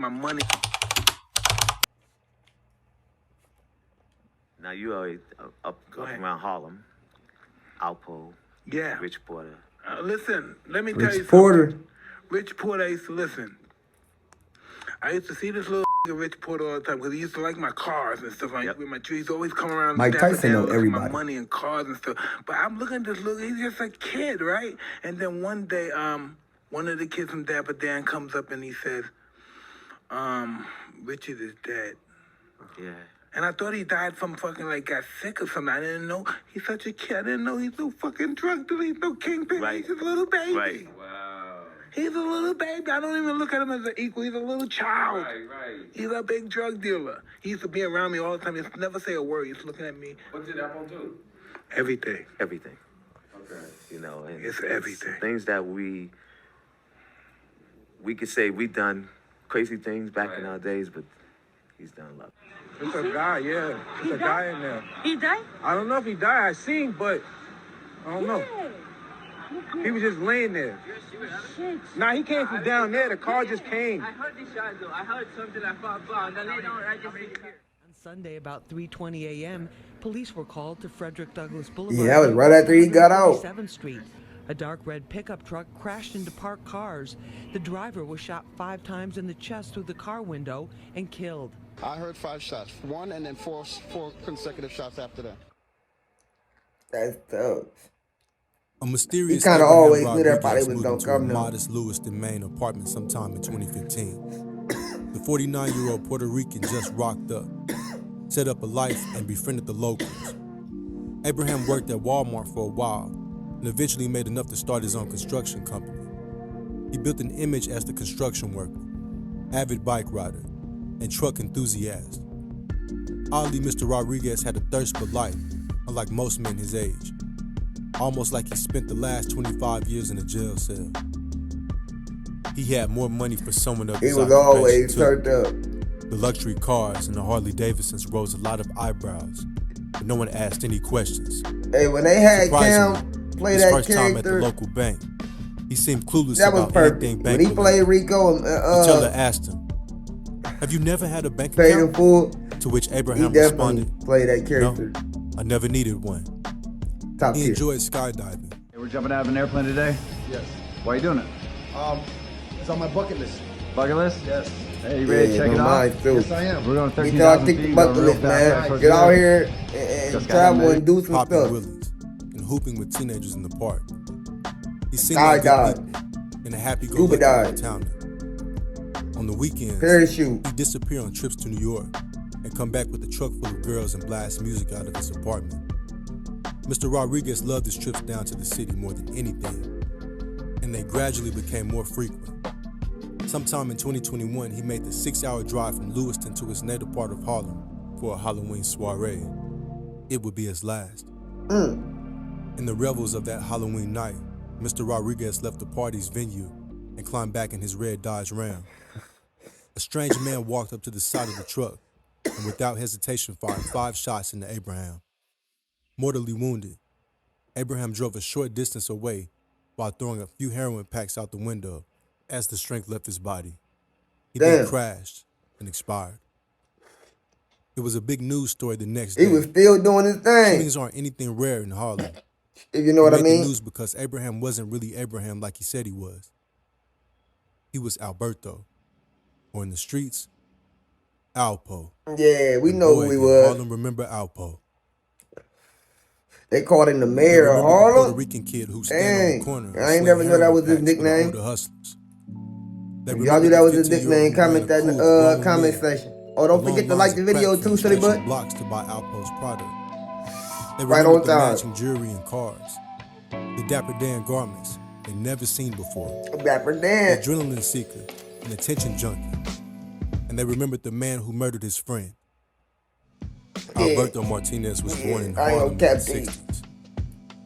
my money. Now you always up around Harlem, Alpo, Yeah. Rich Porter. Listen, let me tell you Rich something. Porter. Rich Porter, I used to listen. I used to see this little Rich Porter all the time because he used to like my cars and stuff. With my trees, always come around. Mike Dapper Tyson Dan, know look at my everybody. money and cars and stuff. But I'm looking at this little. He's just a kid, right? And then one day, one of the kids from Dapper Dan comes up and he says, Richard is dead. Yeah. And I thought he died from fucking got sick or something. I didn't know. He's such a kid. I didn't know he's no fucking drug dealer. He's no kingpin. Right. He's just a little baby. Right. Wow. He's a little baby. I don't even look at him as an equal. He's a little child. Right. He's a big drug dealer. He used to be around me all the time. He used to never say a word. He's looking at me. What did Alpo do? Everything. Everything. Okay. You know, and It's everything. Things that we could say we done crazy things back in our days, but he's done a lot. It's a guy, yeah. It's a guy in there. He died? I don't know if he died. I seen, but I don't know. He was just laying there. Shit. Nah, he came from down there. The car just came. I heard the shot though. I heard something like blah blah. And then later on, I just see it. On Sunday, about 3:20 a.m., police were called to Frederick Douglass Boulevard. Yeah, that was right after he got out. 7th Street. A dark red pickup truck crashed into parked cars. The driver was shot 5 times in the chest through the car window and killed. I heard 5 shots. 1 and then 4 consecutive shots after that. That's tough. A mysterious He kinda Abraham always knew that Rodriguez probably was moved gonna into come a though. modest Lewiston, Maine apartment sometime in 2015. The 49-year-old Puerto Rican just rocked up, set up a life, and befriended the locals. Abraham worked at Walmart for a while and eventually made enough to start his own construction company. He built an image as the construction worker, avid bike rider, and truck enthusiast. Oddly, Mr. Rodriguez had a thirst for life, unlike most men his age. Almost like he spent the last 25 years in a jail cell. He had more money for someone of his He was occupation, always too. turned up. The luxury cars and the Harley Davidsons rose a lot of eyebrows, but no one asked any questions. Hey, when they had Cam Surprisingly, play his that first time at the character, local bank, he seemed clueless that was about perfect. anything When bank he related. played Rico, The teller asked him, "Have you never had a bank paid in account?" full, To which he Abraham definitely responded, played that character. "No, I never needed one." Top He tier. enjoyed skydiving. Hey, we're jumping out of an airplane today? Yes. Why are you doing it? It's on my bucket list. Bucket list? Yes. Hey, you ready to check no it out? mind, too. Yes, I am. We're going Get y'all 13,000 kick feet. the Going bucket real list, fast man. right towards Get the out air. here and Just got travel admitted. and do some Popping stuff. willies and hooping with teenagers in the park. He seemed like Skydive. good people and a happy-go-lucky Scuba dive. towner. On the weekends, Parachute. he'd disappear on trips to New York and come back with a truck full of girls and blast music out of his apartment. Mr. Rodriguez loved his trips down to the city more than anything, and they gradually became more frequent. Sometime in 2021, he made the 6-hour drive from Lewiston to his native part of Harlem for a Halloween soiree. It would be his last. In the revels of that Halloween night, Mr. Rodriguez left the party's venue and climbed back in his red Dodge Ram. A strange man walked up to the side of the truck and without hesitation fired 5 shots into Abraham. Mortally wounded, Abraham drove a short distance away while throwing a few heroin packs out the window as the strength left his body. He then Damn. crashed and expired. It was a big news story the next day. He was still doing his thing, Shootings aren't anything rare in Harlem. if you know what I He made the mean. news because Abraham wasn't really Abraham like he said he was. He was Alberto, or in the streets, Alpo. Yeah, we And know boy, who he did was. Harlem remember Alpo. They called him the They mayor of remember the Puerto Harlem. Rican kid who stand on Dang, the corner. and I ain't slid never know that heroin was his packs for the nickname. older hustlers. They If y'all remember knew that the was his 15-year-old nickname, who comment ran a that in cool, the grown comment man section. Oh, don't along forget to like lines the of video crack too, from silly stretching butt. blocks to buy Alpo's product. They Right remembered on the time. matching jewelry and cars, the Dapper Dan garments they'd never seen before, Dapper the Dan. adrenaline seeker, an attention junkie. And they remembered the man who murdered his friend. Yeah. Alberto Martinez was born in I ain't Harlem in gonna the cap these. 60s.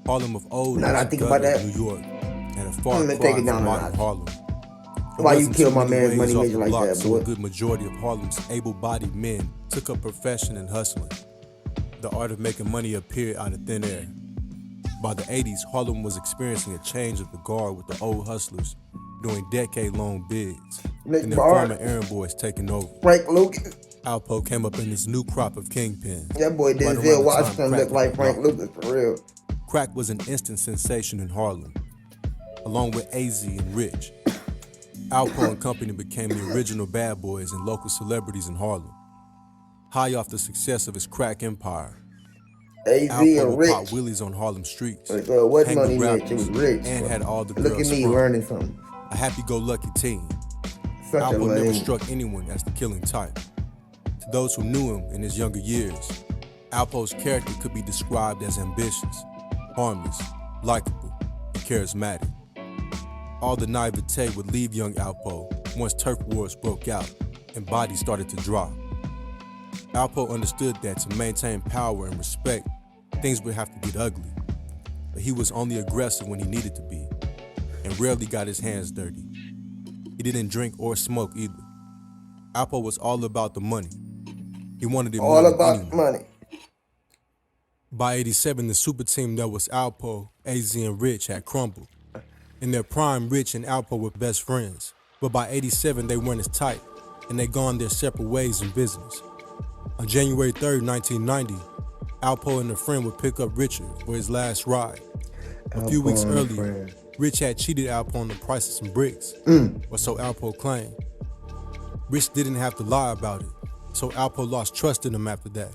Harlem of old Now that I and think about gutter, that, New York, and a far I'm gonna cry take it down from a modern notch. Harlem. There Why you wasn't kill too my many man's ways money off making the like block, that, so boy? a good majority of Harlem's able-bodied men took up profession in hustling. The art of making money appeared out of thin air. By the 80s, Harlem was experiencing a change of the guard with the old hustlers doing decade-long bids, Nick and their Bard. former errand boys taking over. Frank Lucas. Alpo came up in this new crop of kingpins. That boy right around Denzel the Washington time look crack like hit Frank the Lucas for real. Crack was an instant sensation in Harlem, along with AZ and Rich. Alpo and company became the original bad boys and local celebrities in Harlem. High off the success of his crack empire, AZ Alpo and would pop Rich. wheelies on Harlem streets, What hang money with Rich? It was rappers, Rich. and had all the Look girls at me sprung. learning something. A happy-go-lucky teen. Such a Alpo never lame. struck anyone as the killing type. To those who knew him in his younger years, Alpo's character could be described as ambitious, harmless, likable, and charismatic. All the naivete would leave young Alpo once turf wars broke out and bodies started to drop. Alpo understood that to maintain power and respect, things would have to get ugly. But he was only aggressive when he needed to be, and rarely got his hands dirty. He didn't drink or smoke either. Alpo was all about the money. He wanted it more All than about anyone. money. By 87, the super team that was Alpo, AZ, and Rich had crumbled. In their prime, Rich and Alpo were best friends. But by 87, they weren't as tight, and they'd gone their separate ways in business. On January 3rd, 1990, Alpo and a friend would pick up Richard for his last ride. A few weeks earlier, Rich had cheated Alpo on the price of some bricks, or so Alpo claimed. Rich didn't have to lie about it, so Alpo lost trust in him after that.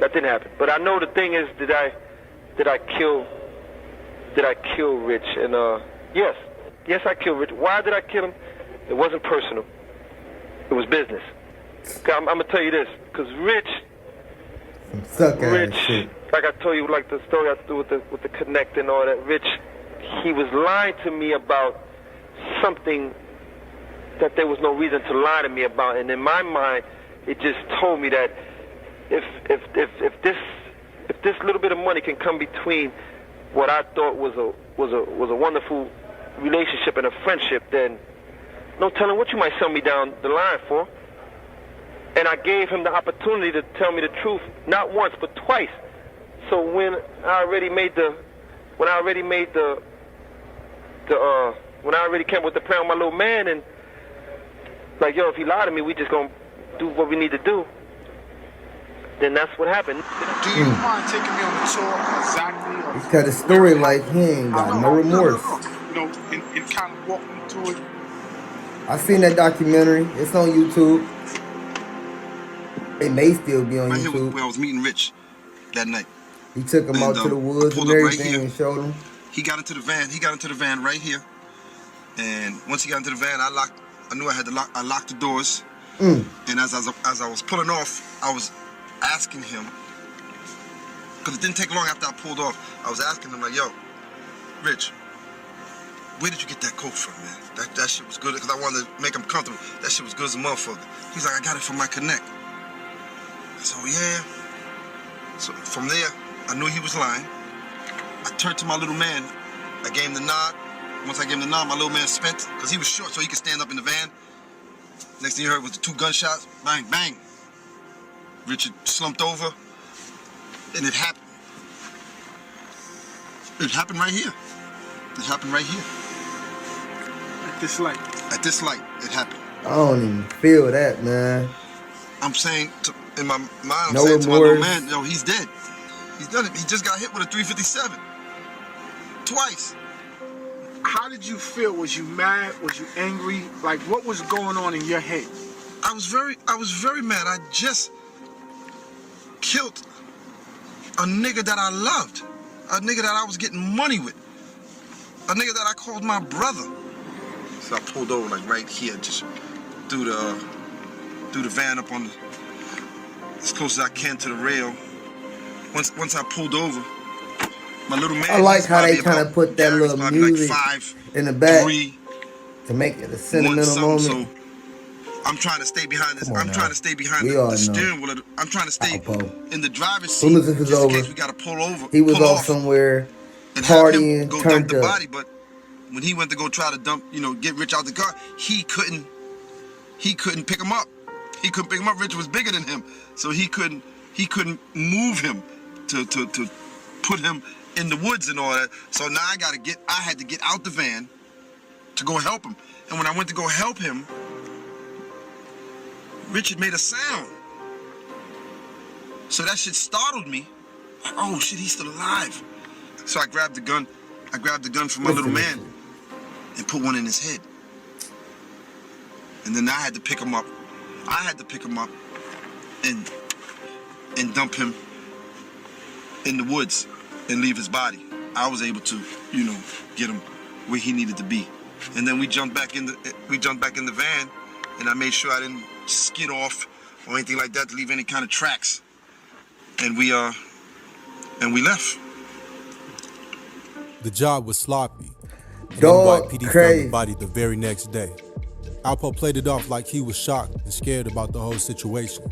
That didn't happen. But I know the thing is, did I kill Rich? And yes, I killed Rich. Why did I kill him? It wasn't personal. It was business. I'm gonna tell you this, because Rich, like I told you, like the story I do with the connect and all that. Rich, he was lying to me about something that there was no reason to lie to me about, and in my mind, it just told me that if this little bit of money can come between what I thought was a wonderful relationship and a friendship, then no telling what you might sell me down the line for. And I gave him the opportunity to tell me the truth, not once but twice. So when I already came with the plan with my little man, and like, yo, if he lied to me, we just gonna do what we need to do. Then that's what happened. Do you mind taking me on the tour exactly? He's got a story like he ain't got no remorse. You know, and kind of walk me through it. I seen that documentary. It's on YouTube. It may still be on right YouTube. Here where I was meeting Rich that night. He took him out to the woods and everything and showed him. He got into the van. He got into the van right here. And once he got into the van, I knew I had to lock. I locked the doors. And as I was pulling off, I was asking him, because it didn't take long after I pulled off. I was asking him like, "Yo, Rich, where did you get that coat from, man? That shit was good." Because I wanted to make him comfortable. That shit was good as a motherfucker. He's like, "I got it from my connect." So yeah. So from there, I knew he was lying. I turned to my little man. I gave him the nod. Once I gave him the nod, my little man spent, because he was short, so he could stand up in the van. Next thing you heard was the 2 gunshots. Bang, bang. Richard slumped over, and it happened. It happened right here. It happened right here. At this light. At this light, it happened. I don't even feel that, man. I'm saying, in my mind, I'm No saying to my little remorse. man, yo, he's dead. He's done it. He just got hit with a 357. Twice. How did you feel? Was you mad? Was you angry? Like, what was going on in your head? I was very mad. I just killed a nigga that I loved. A nigga that I was getting money with. A nigga that I called my brother. So I pulled over like right here, just threw the van up on the, as close as I can to the rail. Once I pulled over, my little man. I like how they kind of put that little music like in the back 3, to make it a sentimental moment. So I'm trying to stay behind this. I'm trying to stay behind the steering wheel. I'm trying to stay in the driver's seat. Soon as it was just in over, case we gotta pull over. He was pull off somewhere and have him partying, go turned dump the up. body. But when he went to go try to dump, get Rich out the car, he couldn't pick him up. He couldn't pick him up. Rich was bigger than him, so he couldn't move him to put him in the woods and all that. So now I had to get out the van, to go help him. And when I went to go help him, Richard made a sound. So that shit startled me. Like, oh shit, he's still alive. So I grabbed the gun. I grabbed the gun from my little man and put one in his head. And then I had to pick him up. I had to pick him up and dump him in the woods and leave his body. I was able to, you know, get him where he needed to be. And then we jumped back in the van, and I made sure I didn't skid off or anything like that to leave any kind of tracks. And we left. The job was sloppy. And Dog NYPD found crazy. the body the very next day. Alpo played it off like he was shocked and scared about the whole situation.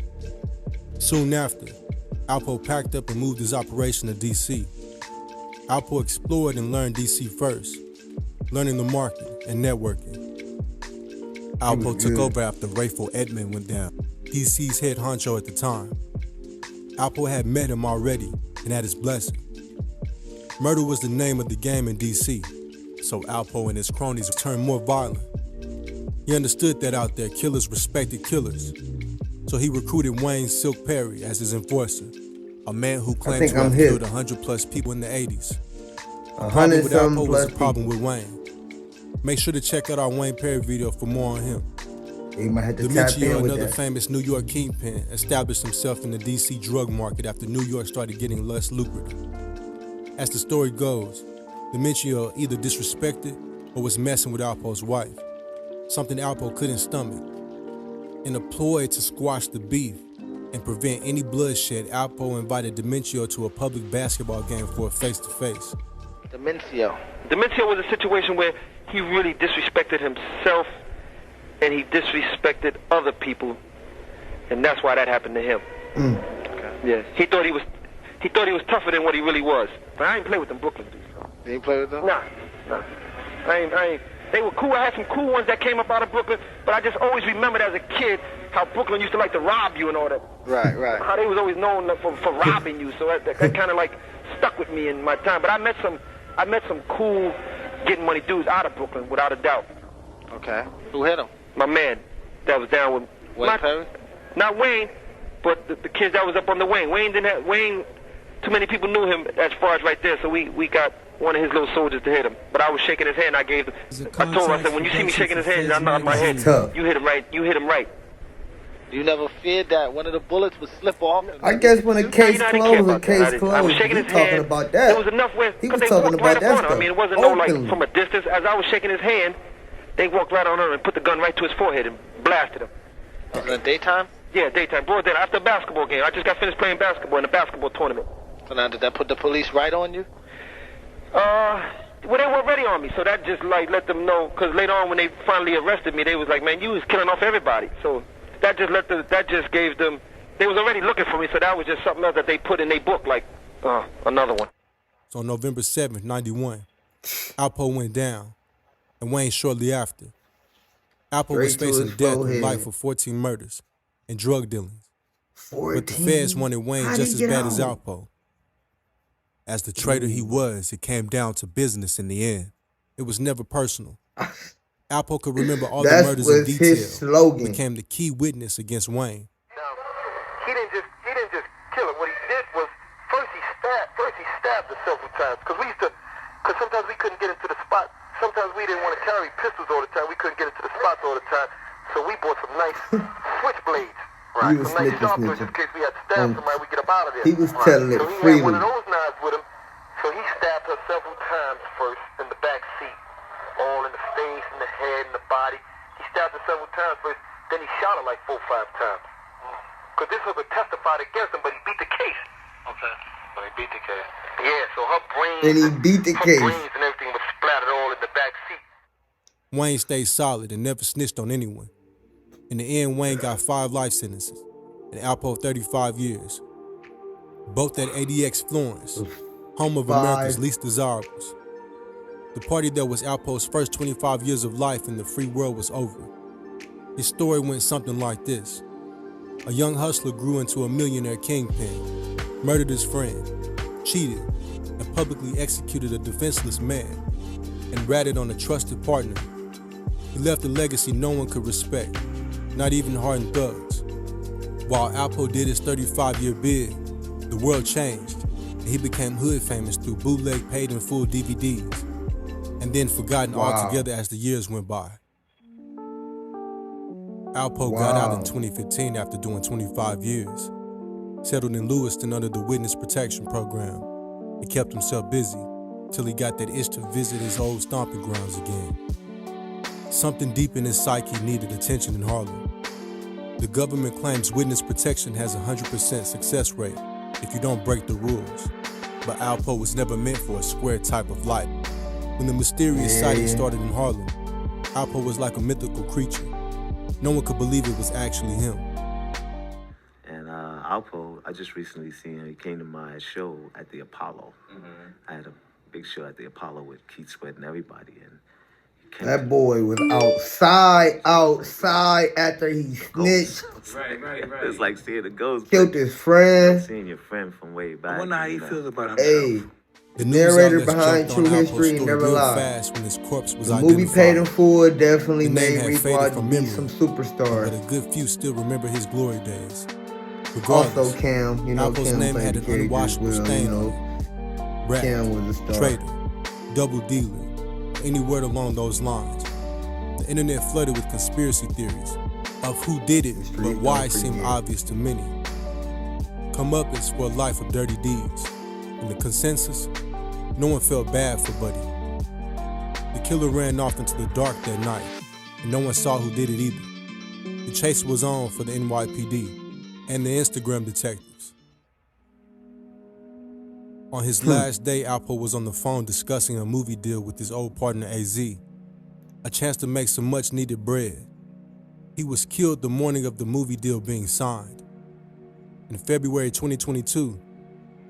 Soon after, Alpo packed up and moved his operation to DC. Alpo explored and learned DC first, learning the market and networking. Alpo took over after Rayful Edmond went down, DC's head honcho at the time. Alpo had met him already and had his blessing. Murder was the name of the game in DC, so Alpo and his cronies turned more violent. He understood that out there, killers respected killers. So he recruited Wayne Silk Perry as his enforcer, a man who claimed to have killed 100+ people in the 80s. The problem with Alpo was a problem with Wayne. Make sure to check out our Wayne Perry video for more on him. He might have to tap in Demetrio, with another that. famous New York kingpin, established himself in the DC drug market after New York started getting less lucrative. As the story goes, Demetrio either disrespected or was messing with Alpo's wife, something Alpo couldn't stomach. In a ploy to squash the beef and prevent any bloodshed, Alpo invited Demetrio to a public basketball game for a face-to-face. Demetrio was a situation where he really disrespected himself and he disrespected other people, and that's why that happened to him. Okay. Yeah, he thought he was tougher than what he really was. But I ain't play with them Brooklyn dudes. You ain't play with them? Nah. I ain't. They were cool. I had some cool ones that came up out of Brooklyn, but I just always remembered as a kid how Brooklyn used to like to rob you and all that. Right. How they was always known for robbing you. So that kind of like stuck with me in my time. But I met some cool getting money dudes out of Brooklyn without a doubt. Okay. Who hit him? My man that was down with Wayne Perry? Not Wayne, but the kids that was up on the Wayne. Wayne, too many people knew him as far as right there, so we got one of his little soldiers to hit him. But I was shaking his hand. I told him, I said, when you see me shaking his hand, I nod my head. You hit him right. You never feared that one of the bullets would slip off? I guess when a case closed, I was shaking his talking hand. about that. There was enough where He was they talking walked about right that up on him. I stuff. mean, it wasn't no like Openly. from a distance. As I was shaking his hand, they walked right on him and put the gun right to his forehead and blasted him. Was it in daytime? Yeah, daytime, broad daylight. After a basketball game, I just got finished playing basketball in a basketball tournament. So now did that put the police right on you? Well, they were already on me, so that just like let them know. Because later on, when they finally arrested me, they was like, "Man, you was killing off everybody." So that just gave them. They was already looking for me, so that was just something else that they put in their book, like another one. So on November 7th, 91, Alpo went down, and Wayne shortly after. Alpo was facing death with life for 14 murders and drug dealings. 14? But the feds wanted Wayne just as bad as Alpo. As the traitor he was, it came down to business in the end. It was never personal. Alpo could remember all the murders in detail. His slogan. Became the key witness against Wayne. He didn't just kill him. What he did was first he stabbed us several times because sometimes we couldn't get into the spot. Sometimes we didn't want to carry pistols all the time. We couldn't get into the spots all the time. So we bought some nice switchblades. Right. He was Some nice sharp ones snitching. in case we had to stab somebody, we get up out of there. He was telling it so he freely. had one of those knives with him. So he stabbed her several times first in the back seat. All in the face, in the head, in the body. He stabbed her several times first. Then he shot her like 4 or 5 times. Because this was testified against him, but he beat the case. Okay. But he beat the case. Yeah, so her brains And he beat the case. Her brains and everything was splattered all in the back seat. Wayne stayed solid and never snitched on anyone. In the end, Wayne got 5 life sentences, and Alpo 35 years. Both at ADX Florence, home of America's least desirables. The party that was Alpo's first 25 years of life in the free world was over. His story went something like this. A young hustler grew into a millionaire kingpin, murdered his friend, cheated, and publicly executed a defenseless man, and ratted on a trusted partner He left a legacy no one could respect, not even hardened thugs. While Alpo did his 35-year bid, the world changed, and he became hood famous through bootleg paid in full DVDs, and then forgotten altogether as the years went by. Alpo got out in 2015 after doing 25 years, settled in Lewiston under the Witness Protection Program, and kept himself busy till he got that itch to visit his old stomping grounds again. Something deep in his psyche needed attention in Harlem. The government claims witness protection has a 100% success rate if you don't break the rules, but Alpo was never meant for a square type of life. When the mysterious sighting started in Harlem, Alpo was like a mythical creature. No one could believe it was actually him. And Alpo, I just recently seen him. He came to my show at the Apollo. I had a big show at the Apollo with Keith Sweat and everybody. And that boy was outside after he snitched. Right. It's like seeing a ghost. Killed his friend. Seeing your friend from way back. I wonder how he feels about himself. Hey, the narrator behind True History never lied. The movie paid in full definitely made Rico out to be some superstar. But a good few still remember his glory days. Also Cam, Alpo's Cam name played had the an character unwashable as well, stain on it. Rat, Cam was a star. traitor, double dealer, any word along those lines. The internet flooded with conspiracy theories of who did it, but why seemed obvious to many. Comeuppance for a life of dirty deeds. In the consensus, no one felt bad for Buddy. The killer ran off into the dark that night, and no one saw who did it either. The chase was on for the NYPD and the Instagram detectives. On his last day, Alpo was on the phone discussing a movie deal with his old partner AZ, a chance to make some much needed bread. He was killed the morning of the movie deal being signed. In February 2022,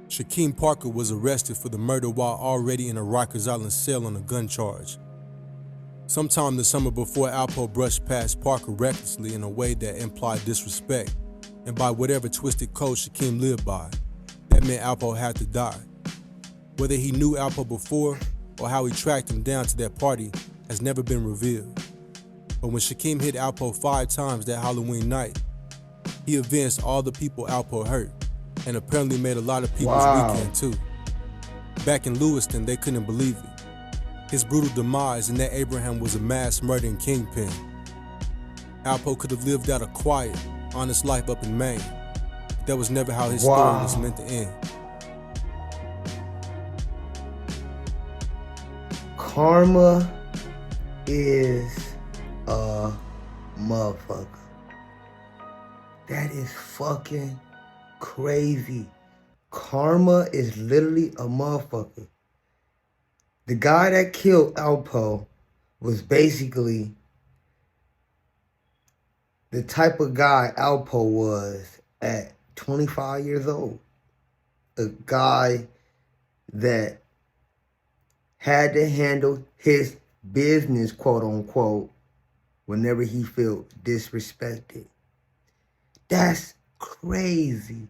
Shaquem Parker was arrested for the murder while already in a Rikers Island cell on a gun charge. Sometime the summer before, Alpo brushed past Parker recklessly in a way that implied disrespect, and by whatever twisted code Shaquem lived by, that meant Alpo had to die. Whether he knew Alpo before or how he tracked him down to that party has never been revealed. But when Shaquem hit Alpo 5 times that Halloween night, he avenged all the people Alpo hurt, and apparently made a lot of people's weekend too. Back in Lewiston, they couldn't believe it. His brutal demise and that Abraham was a mass murdering kingpin. Alpo could have lived out a quiet, honest life up in Maine. That was never how his story was meant to end. Karma is a motherfucker. That is fucking crazy. Karma is literally a motherfucker. The guy that killed Alpo was basically the type of guy Alpo was at 25 years old. A guy that had to handle his business, quote unquote, whenever he felt disrespected. That's crazy.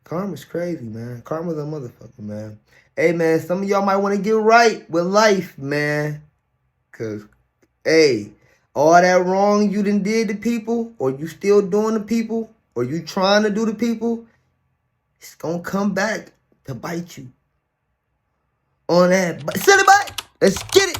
Karma's crazy, man. Karma's a motherfucker, man. Hey, man, some of y'all might want to get right with life, man. Because, hey, all that wrong you done did to people, or you still doing to people, or you trying to do to people, it's going to come back to bite you. On that. Send it back. Let's get it.